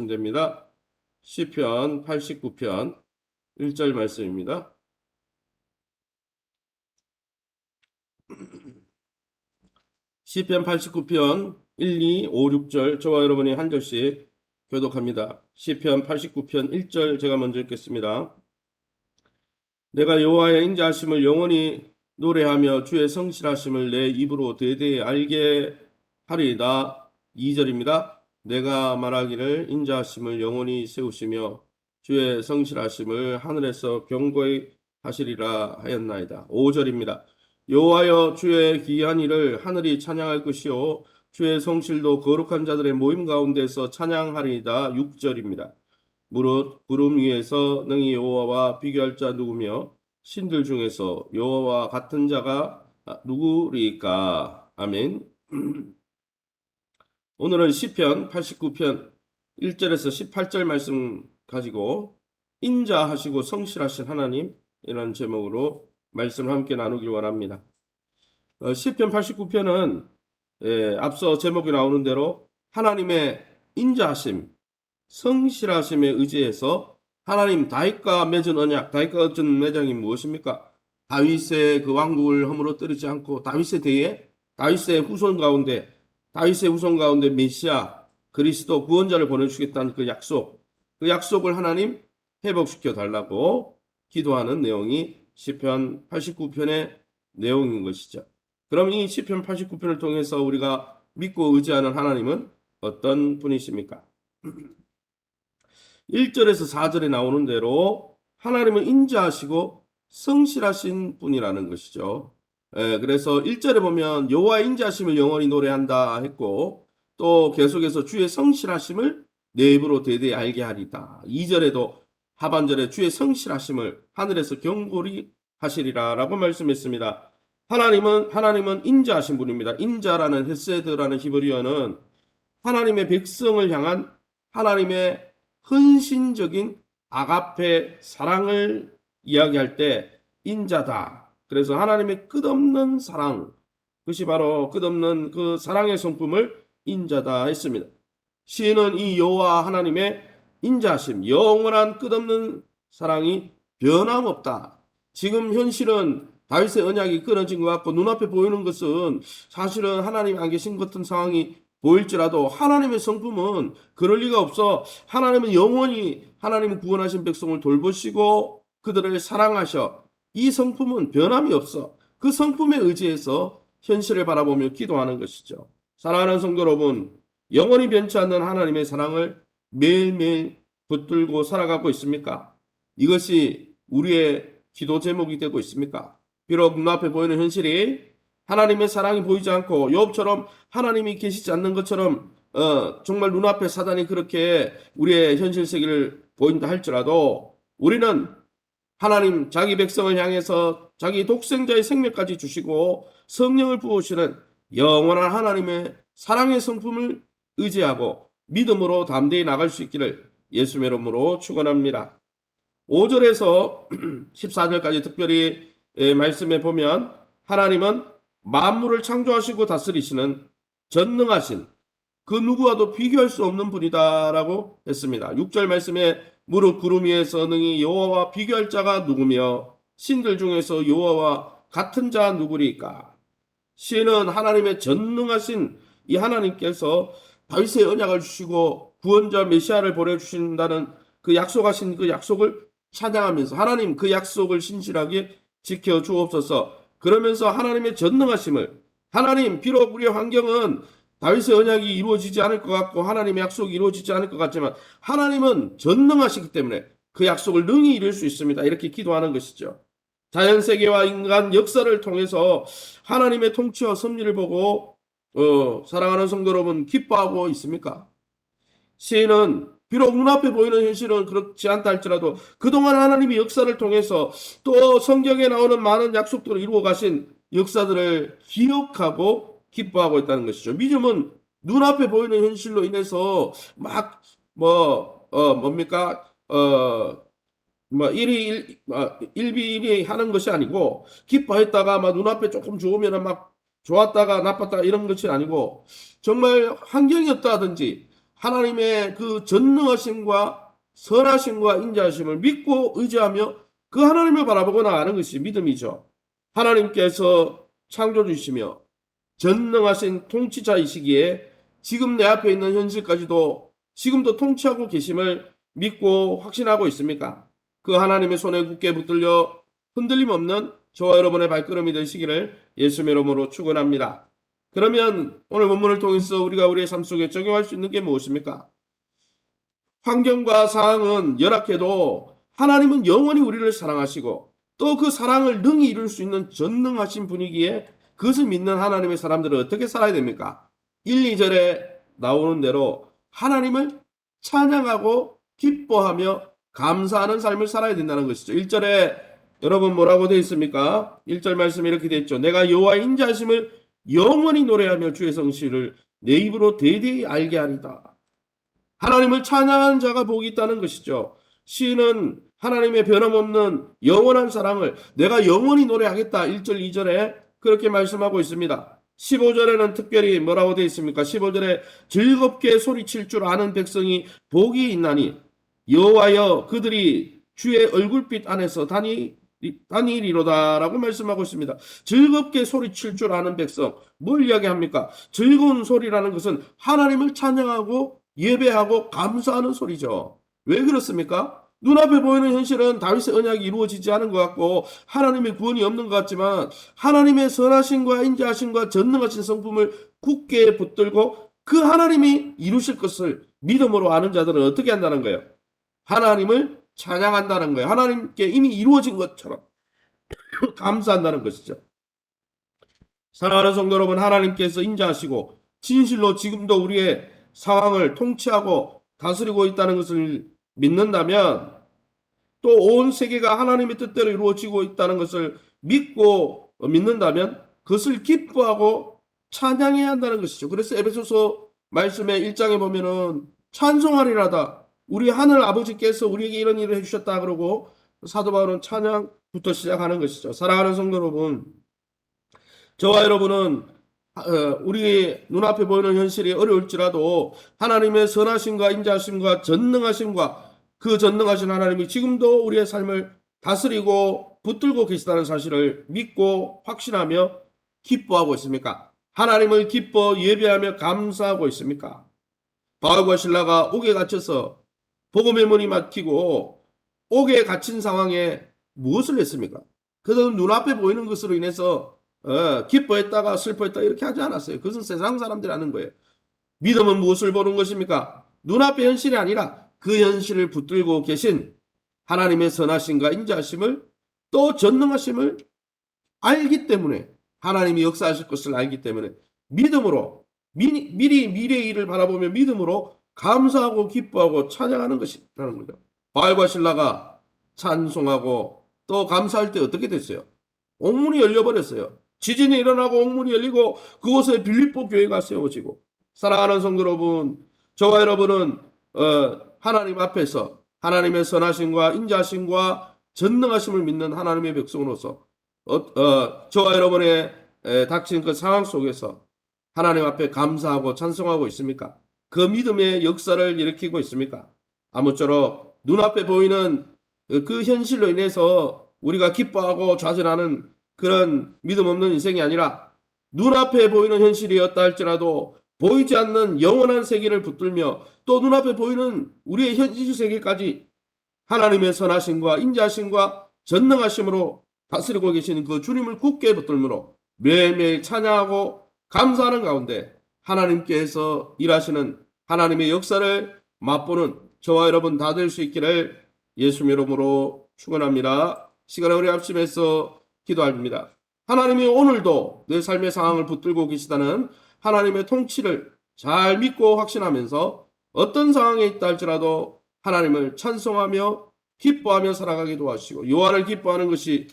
보시면 됩니다. 시편 89편 1절 말씀입니다. 시편 89편 1, 2, 5, 6절 저와 여러분이 한 절씩 교독합니다. 시편 89편 1절 제가 먼저 읽겠습니다. 내가 여호와의 인자하심을 영원히 노래하며 주의 성실하심을 내 입으로 대대히 알게 하리이다. 2절입니다. 내가 말하기를 인자하심을 영원히 세우시며 주의 성실하심을 하늘에서 경고히 하시리라 하였나이다. 5절입니다. 여호와여 주의 기이한 일을 하늘이 찬양할 것이요 주의 성실도 거룩한 자들의 모임 가운데서 찬양하리이다. 6절입니다. 무릇 구름 위에서 능히 여호와와 비교할 자 누구며 신들 중에서 여호와와 같은 자가 누구리까? 아멘. 오늘은 시편 89편 1절에서 18절 말씀 가지고 인자하시고 성실하신 하나님이라는 제목으로 말씀을 함께 나누길 원합니다. 시편 89편은 앞서 제목이 나오는 대로 하나님의 인자하심, 성실하심에 의지해서 하나님 다윗과 맺은 언약, 다윗과 맺은 언약이 무엇입니까? 다윗의 그 왕국을 허물어뜨리지 않고 다윗의 대에 다윗의 후손 가운데 메시아 그리스도 구원자를 보내주겠다는 그 약속을 하나님 회복시켜 달라고 기도하는 내용이 시편 89편의 내용인 것이죠. 그럼 이 시편 89편을 통해서 우리가 믿고 의지하는 하나님은 어떤 분이십니까? 1절에서 4절에 나오는 대로 하나님은 인자하시고 성실하신 분이라는 것이죠. 그래서 1절에 보면 여호와의 인자하심을 영원히 노래한다 했고 또 계속해서 주의 성실하심을 내 입으로 대대히 알게 하리다. 2절에도 하반절에 주의 성실하심을 하늘에서 경고히 하시리라 라고 말씀했습니다. 하나님은 인자하신 분입니다. 인자라는 헤세드라는 히브리어는 하나님의 백성을 향한 하나님의 헌신적인 아가페 사랑을 이야기할 때 인자다. 그래서 하나님의 끝없는 사랑, 그것이 바로 끝없는 그 사랑의 성품을 인자다 했습니다. 시인은 이 여호와 하나님의 인자하심, 영원한 끝없는 사랑이 변함없다. 지금 현실은 다윗의 언약이 끊어진 것 같고 눈앞에 보이는 것은 사실은 하나님이 안 계신 같은 상황이 보일지라도 하나님의 성품은 그럴 리가 없어. 하나님은 영원히 하나님은 구원하신 백성을 돌보시고 그들을 사랑하셔. 이 성품은 변함이 없어. 그 성품에 의지해서 현실을 바라보며 기도하는 것이죠. 사랑하는 성도 여러분, 영원히 변치 않는 하나님의 사랑을 매일매일 붙들고 살아가고 있습니까? 이것이 우리의 기도 제목이 되고 있습니까? 비록 눈앞에 보이는 현실이 하나님의 사랑이 보이지 않고 욥처럼 하나님이 계시지 않는 것처럼 정말 눈앞에 사단이 그렇게 우리의 현실 세계를 보인다 할지라도 우리는 하나님 자기 백성을 향해서 자기 독생자의 생명까지 주시고 성령을 부으시는 영원한 하나님의 사랑의 성품을 의지하고 믿음으로 담대히 나갈 수 있기를 예수의 이름으로 축원합니다. 5절에서 14절까지 특별히 말씀해 보면 하나님은 만물을 창조하시고 다스리시는 전능하신 그 누구와도 비교할 수 없는 분이다라고 했습니다. 6절 말씀에 무릇 구름 위에서 능히 여호와와 비교할 자가 누구며 신들 중에서 여호와와 같은 자 누구리까? 시인은 하나님의 전능하신 이 하나님께서 다윗의 언약을 주시고 구원자 메시아를 보내주신다는 그 약속하신 그 약속을 찬양하면서 하나님 그 약속을 신실하게 지켜주옵소서. 그러면서 하나님의 전능하심을 하나님 비록 우리의 환경은 다윗의 언약이 이루어지지 않을 것 같고 하나님의 약속이 이루어지지 않을 것 같지만 하나님은 전능하시기 때문에 그 약속을 능히 이룰 수 있습니다. 이렇게 기도하는 것이죠. 자연세계와 인간 역사를 통해서 하나님의 통치와 섭리를 보고 사랑하는 성도 여러분 기뻐하고 있습니까? 시인은 비록 눈앞에 보이는 현실은 그렇지 않다 할지라도 그동안 하나님의 역사를 통해서 또 성경에 나오는 많은 약속들을 이루어 가신 역사들을 기억하고 기뻐하고 있다는 것이죠. 믿음은 눈앞에 보이는 현실로 인해서 막 일비일비 하는 것이 아니고 기뻐했다가 막 눈앞에 조금 좋으면 막 좋았다가 나빴다가 이런 것이 아니고 정말 환경이 없다든지 하나님의 그 전능하심과 선하심과 인자하심을 믿고 의지하며 그 하나님을 바라보고 나가는 것이 믿음이죠. 하나님께서 창조주시며 전능하신 통치자이시기에 지금 내 앞에 있는 현실까지도 지금도 통치하고 계심을 믿고 확신하고 있습니까? 그 하나님의 손에 굳게 붙들려 흔들림 없는 저와 여러분의 발걸음이 되시기를 예수의 이름으로 축원합니다. 그러면 오늘 본문을 통해서 우리가 우리의 삶 속에 적용할 수 있는 게 무엇입니까? 환경과 상황은 열악해도 하나님은 영원히 우리를 사랑하시고 또 그 사랑을 능히 이룰 수 있는 전능하신 분이기에 그것을 믿는 하나님의 사람들은 어떻게 살아야 됩니까? 1, 2절에 나오는 대로 하나님을 찬양하고 기뻐하며 감사하는 삶을 살아야 된다는 것이죠. 1절에 여러분 뭐라고 되어 있습니까? 1절 말씀이 이렇게 되어 있죠. 내가 여호와의 인자하심을 영원히 노래하며 주의 성실을 내 입으로 대대히 알게 하리다. 하나님을 찬양하는 자가 복이 있다는 것이죠. 시인은 하나님의 변함없는 영원한 사랑을 내가 영원히 노래하겠다. 1절, 2절에 그렇게 말씀하고 있습니다. 15절에는 특별히 뭐라고 되어 있습니까? 15절에 즐겁게 소리칠 줄 아는 백성이 복이 있나니 여호와여 그들이 주의 얼굴빛 안에서 다니리로다라고 말씀하고 있습니다. 즐겁게 소리칠 줄 아는 백성, 뭘 이야기합니까? 즐거운 소리라는 것은 하나님을 찬양하고 예배하고 감사하는 소리죠. 왜 그렇습니까? 눈앞에 보이는 현실은 다윗의 언약이 이루어지지 않은 것 같고 하나님의 구원이 없는 것 같지만 하나님의 선하심과 인자하심과 전능하신 성품을 굳게 붙들고 그 하나님이 이루실 것을 믿음으로 아는 자들은 어떻게 한다는 거예요? 하나님을 찬양한다는 거예요. 하나님께 이미 이루어진 것처럼 감사한다는 것이죠. 사랑하는 성도 여러분, 하나님께서 인자하시고 진실로 지금도 우리의 상황을 통치하고 다스리고 있다는 것을 믿는다면 또 온 세계가 하나님의 뜻대로 이루어지고 있다는 것을 믿고 믿는다면 그것을 기뻐하고 찬양해야 한다는 것이죠. 그래서 에베소서 말씀의 1장에 보면은 찬송하리라다. 우리 하늘 아버지께서 우리에게 이런 일을 해주셨다 그러고 사도 바울은 찬양부터 시작하는 것이죠. 사랑하는 성도 여러분, 저와 여러분은 우리 눈앞에 보이는 현실이 어려울지라도 하나님의 선하심과 인자하심과 전능하심과 그 전능하신 하나님이 지금도 우리의 삶을 다스리고 붙들고 계시다는 사실을 믿고 확신하며 기뻐하고 있습니까? 하나님을 기뻐 예배하며 감사하고 있습니까? 바울과 신라가 옥에 갇혀서 복음의 문이 막히고 옥에 갇힌 상황에 무엇을 했습니까? 그들은 눈앞에 보이는 것으로 인해서 기뻐했다가 슬퍼했다 이렇게 하지 않았어요. 그것은 세상 사람들이 하는 거예요. 믿음은 무엇을 보는 것입니까? 눈앞의 현실이 아니라 그 현실을 붙들고 계신 하나님의 선하심과 인자하심을 또 전능하심을 알기 때문에 하나님이 역사하실 것을 알기 때문에 믿음으로 미리 미래의 일을 바라보며 믿음으로 감사하고 기뻐하고 찬양하는 것이라는 거죠. 바울과 신라가 찬송하고 또 감사할 때 어떻게 됐어요? 옥문이 열려버렸어요. 지진이 일어나고 옥문이 열리고 그곳에 빌립보 교회가 세워지고 사랑하는 성도 여러분, 저와 여러분은 하나님 앞에서 하나님의 선하심과 인자하심과 전능하심을 믿는 하나님의 백성으로서 저와 여러분의 닥친 그 상황 속에서 하나님 앞에 감사하고 찬송하고 있습니까? 그 믿음의 역사를 일으키고 있습니까? 아무쪼록 눈앞에 보이는 그 현실로 인해서 우리가 기뻐하고 좌절하는 그런 믿음 없는 인생이 아니라 눈앞에 보이는 현실이었다 할지라도 보이지 않는 영원한 세계를 붙들며 또 눈앞에 보이는 우리의 현실 세계까지 하나님의 선하심과 인자하심과 전능하심으로 다스리고 계시는 그 주님을 굳게 붙들므로 매일매일 찬양하고 감사하는 가운데 하나님께서 일하시는 하나님의 역사를 맛보는 저와 여러분 다 될 수 있기를 예수님 이름으로 축원합니다. 시간을 우리 합심해서 기도합니다. 하나님이 오늘도 내 삶의 상황을 붙들고 계시다는 하나님의 통치를 잘 믿고 확신하면서 어떤 상황에 있다 할지라도 하나님을 찬송하며 기뻐하며 살아가게 도와주시고 여호와를 기뻐하는 것이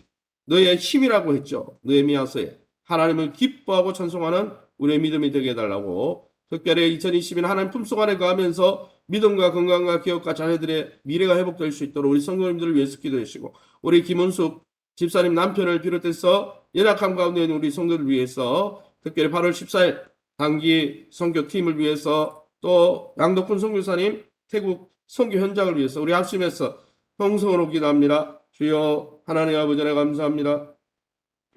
너의 힘이라고 했죠. 느헤미야서에 하나님을 기뻐하고 찬송하는 우리의 믿음이 되게 해달라고 특별히 2020년 하나님 품속 안에 거하면서 믿음과 건강과 기업과 자녀들의 미래가 회복될 수 있도록 우리 성도님들을 위해서 기도해 주시고 우리 김은숙 집사님 남편을 비롯해서 연약함 가운데 있는 우리 성도들 위해서 특별히 8월 14일 단기 선교팀을 위해서 또 양덕훈 선교사님 태국 선교 현장을 위해서 우리 합심해서 통성으로 기도합니다. 주여 하나님 아버지 하나님 감사합니다.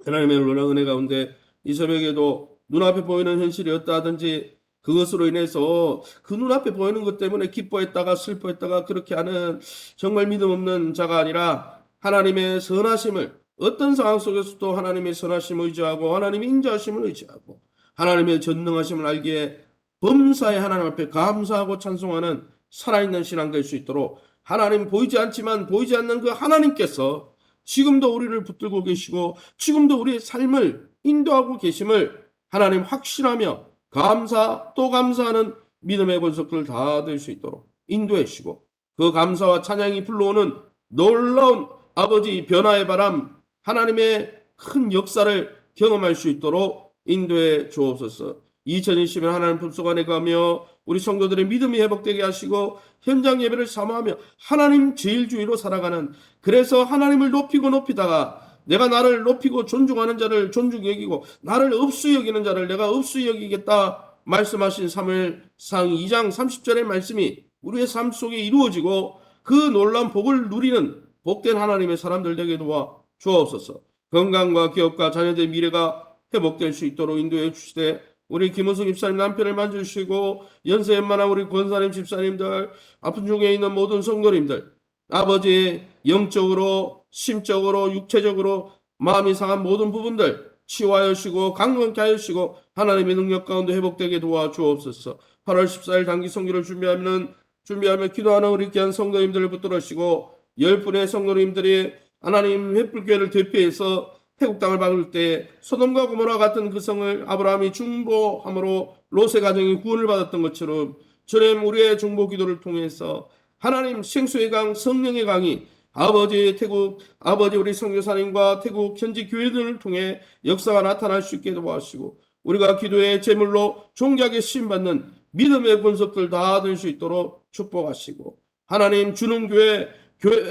하나님의 놀라운 은혜 가운데 이 새벽에도 눈앞에 보이는 현실이 어떠하든지 그것으로 인해서 그 눈앞에 보이는 것 때문에 기뻐했다가 슬퍼했다가 그렇게 하는 정말 믿음 없는 자가 아니라 하나님의 선하심을 어떤 상황 속에서도 하나님의 선하심을 의지하고 하나님의 인자하심을 의지하고 하나님의 전능하심을 알기에 범사에 하나님 앞에 감사하고 찬송하는 살아있는 신앙 될 수 있도록 하나님 보이지 않지만 보이지 않는 그 하나님께서 지금도 우리를 붙들고 계시고 지금도 우리의 삶을 인도하고 계심을 하나님 확신하며 감사 또 감사하는 믿음의 권속들 다 될 수 있도록 인도해 주시고 그 감사와 찬양이 불러오는 놀라운 아버지 변화의 바람 하나님의 큰 역사를 경험할 수 있도록 인도해 주옵소서. 2020년 하나님 품속 안에 가며 우리 성도들의 믿음이 회복되게 하시고 현장 예배를 사모하며 하나님 제일주의로 살아가는 그래서 하나님을 높이고 높이다가 내가 나를 높이고 존중하는 자를 존중히 여기고 나를 업수히 여기는 자를 내가 업수히 여기겠다 말씀하신 사무엘상 2장 30절의 말씀이 우리의 삶 속에 이루어지고 그 놀라운 복을 누리는 복된 하나님의 사람들 되게 도와 주옵소서. 건강과 기업과 자녀들의 미래가 회복될 수 있도록 인도해 주시되 우리 김우숙 집사님 남편을 만져주시고 연세 웬만한 우리 권사님 집사님들 아픈 중에 있는 모든 성도님들 아버지 영적으로 심적으로 육체적으로 마음이 상한 모든 부분들 치유하여 주시고 강건케 하여 주시고 하나님의 능력 가운데 회복되게 도와주옵소서. 8월 14일 단기 성교를 준비하며 기도하는 우리 귀한 성도님들을 붙들어 주시고 10분의 성도님들이 하나님 횃불교회를 대표해서 태국 땅을 박을 때 소돔과 고모라 같은 그 성을 아브라함이 중보함으로 롯의 가정이 구원을 받았던 것처럼 주님 우리의 중보 기도를 통해서 하나님 생수의 강 성령의 강이 아버지 태국 아버지 우리 선교사님과 태국 현지 교회들을 통해 역사가 나타날 수 있게 도와주시고 우리가 기도의 제물로 존귀하게 쓰임받는 믿음의 분석들 다 될 수 있도록 축복하시고 하나님 주는 교회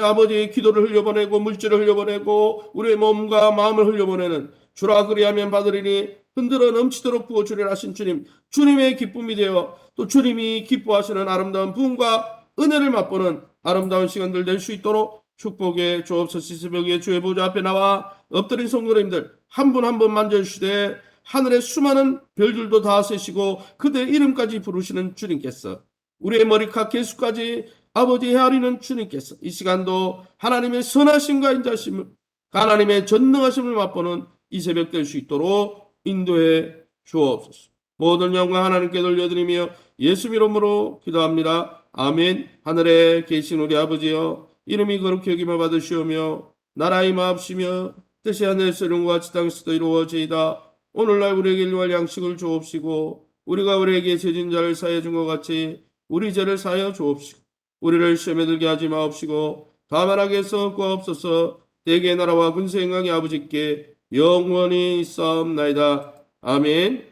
아버지의 기도를 흘려보내고 물질을 흘려보내고 우리의 몸과 마음을 흘려보내는 주라 그리하면 받으리니 흔들어 넘치도록 부어주리라 하신 주님 주님의 기쁨이 되어 또 주님이 기뻐하시는 아름다운 부흥과 은혜를 맛보는 아름다운 시간들 될 수 있도록 축복의 주옵소서. 새벽에 주의 보좌 앞에 나와 엎드린 성도님들 한 분 한 분 만져주시되 하늘의 수많은 별들도 다 세시고 그대 이름까지 부르시는 주님께서 우리의 머리칼 개수까지 아버지 헤아리는 주님께서 이 시간도 하나님의 선하심과 인자심을 하나님의 전능하심을 맛보는 이 새벽 될 수 있도록 인도해 주옵소서. 모든 영광 하나님께 돌려드리며 예수 이름으로 기도합니다. 아멘. 하늘에 계신 우리 아버지여 이름이 거룩히 여김을 받으시오며 나라의 마옵시며 뜻이 하늘에서 이룬과 같이 땅에서도 이루어지이다. 오늘날 우리에게 일용할 양식을 주옵시고 우리가 우리에게 죄진 자를 사하여 준 것 같이 우리 죄를 사하여 주옵시고 우리를 시험에 들게 하지 마옵시고 다만 악에서 구하옵소서. 대개의 나라와 군세 영광의 아버지께 영원히 있사옵나이다. 아멘.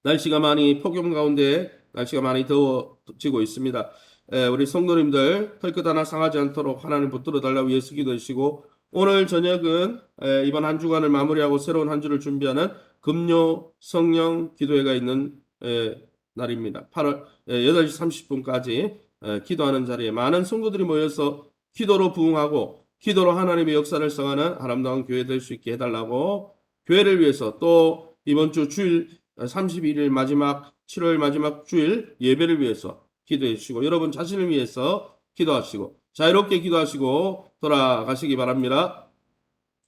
날씨가 많이 폭염 가운데 날씨가 많이 더워지고 있습니다. 우리 성도님들 털끝 하나 상하지 않도록 하나님 붙들어 달라고 위해서 기도하시고 오늘 저녁은 이번 한 주간을 마무리하고 새로운 한 주를 준비하는 금요 성령 기도회가 있는 날입니다. 8월 8시 30분까지 기도하는 자리에 많은 성도들이 모여서 기도로 부흥하고 기도로 하나님의 역사를 성하는 아름다운 교회 될 수 있게 해달라고 교회를 위해서 또 이번 주 주일 31일 마지막 7월 마지막 주일 예배를 위해서 기도해 주시고 여러분 자신을 위해서 기도하시고 자유롭게 기도하시고 돌아가시기 바랍니다.